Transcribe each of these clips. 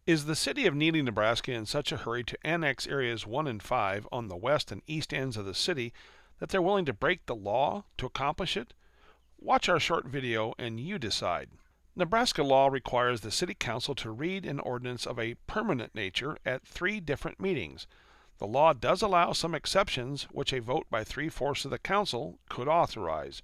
Is the city of Neely, Nebraska in such a hurry to annex areas 1 and 5 on the west and east ends of the city that they're willing to break the law to accomplish it? Watch our short video and you decide. Nebraska law requires the City Council to read an ordinance of a permanent nature at 3 different meetings. The law does allow some exceptions, which a vote by 3/4 of the council could authorize.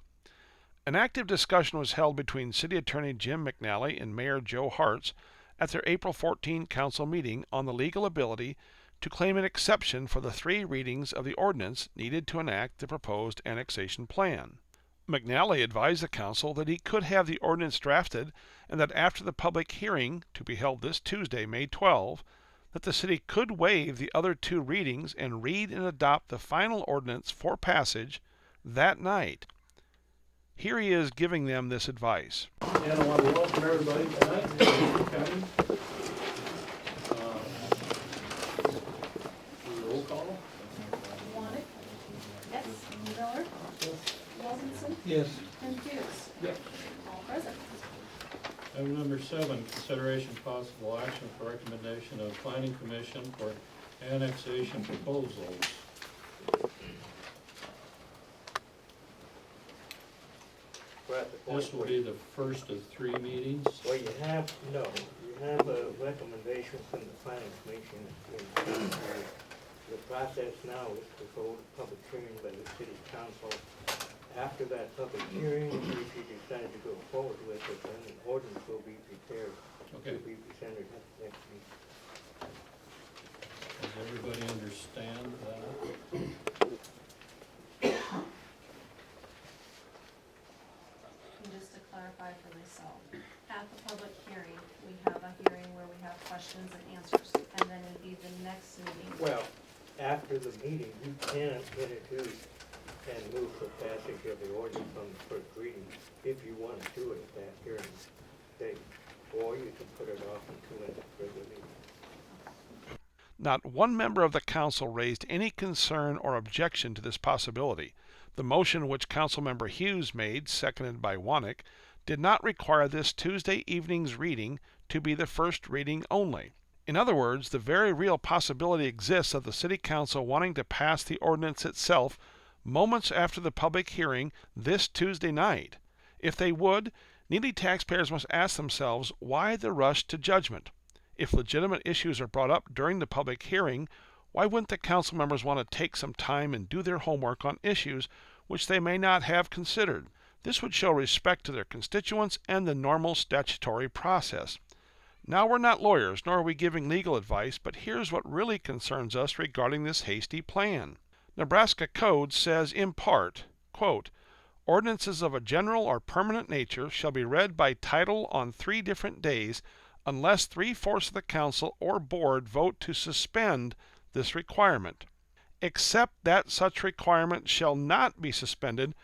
An active discussion was held between City Attorney Jim McNally and Mayor Joe Hartz at their April 14 council meeting on the legal ability to claim an exception for the 3 readings of the ordinance needed to enact the proposed annexation plan. McNally advised the council that he could have the ordinance drafted and that after the public hearing, to be held this Tuesday, May 12, that the city could waive the other 2 readings and read and adopt the final ordinance for passage that night. Here he is giving them this advice. And I want to welcome everybody tonight to County. Roll call. Wanick? Yes. Miller? Yes. Wilkinson? Yes. And Hughes? Yes. All present. Item number 7, consideration possible action for recommendation of Planning Commission for annexation proposals. We're at the point This will be the first of 3 meetings. where you have a recommendation from the planning commission. The process now is to hold a public hearing by the city council. After that public hearing, if you decide to go forward with it, then an ordinance will be prepared to Okay. be presented at the next meeting. Does everybody understand that? And just to clarify for myself, at the public hearing, we have a hearing where we have questions and answers, and then it'd be the next meeting. Well, after the meeting, you can introduce and move for passage of the ordinance on the first reading if you want to do it at that hearing date, or you can put it off until a further meeting. Not one member of the council raised any concern or objection to this possibility. The motion which Councilmember Hughes made, seconded by Wanick, did not require this Tuesday evening's reading to be the first reading only. In other words, the very real possibility exists of the City Council wanting to pass the ordinance itself moments after the public hearing this Tuesday night. If they would, Neely taxpayers must ask themselves why the rush to judgment. If legitimate issues are brought up during the public hearing, why wouldn't the council members want to take some time and do their homework on issues which they may not have considered? This would show respect to their constituents and the normal statutory process. Now, we're not lawyers, nor are we giving legal advice, but here's what really concerns us regarding this hasty plan. Nebraska Code says in part, quote, ordinances of a general or permanent nature shall be read by title on 3 different days unless 3/4 of the council or board vote to suspend this requirement, except that such requirement shall not be suspended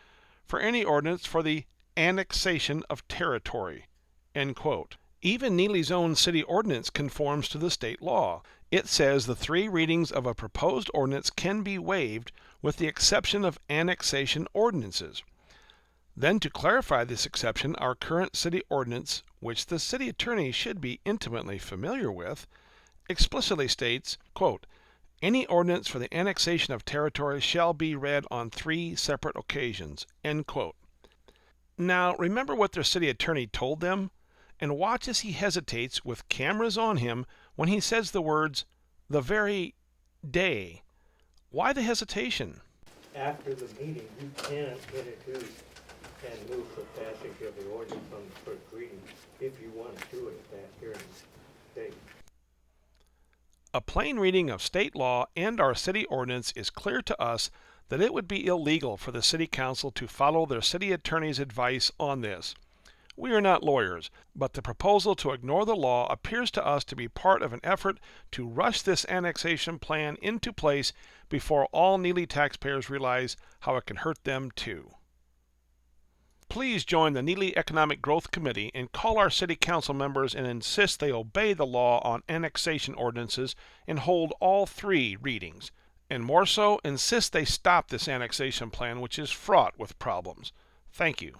for any ordinance for the annexation of territory, end quote. Even Neely's own city ordinance conforms to the state law. It says the 3 readings of a proposed ordinance can be waived with the exception of annexation ordinances. Then, to clarify this exception, our current city ordinance, which the city attorney should be intimately familiar with, explicitly states, quote, any ordinance for the annexation of territory shall be read on 3 separate occasions, end quote. Now, remember what their city attorney told them? And watch as he hesitates with cameras on him when he says the words, the very day. Why the hesitation? After the meeting, you can introduce and move for passage of the ordinance on the first reading if you want to do it at that hearing date. A plain reading of state law and our city ordinance is clear to us that it would be illegal for the city council to follow their city attorney's advice on this. We are not lawyers, but the proposal to ignore the law appears to us to be part of an effort to rush this annexation plan into place before all Neely taxpayers realize how it can hurt them too. Please join the Neely Economic Growth Committee and call our city council members and insist they obey the law on annexation ordinances and hold all 3 readings. And more so, insist they stop this annexation plan, which is fraught with problems. Thank you.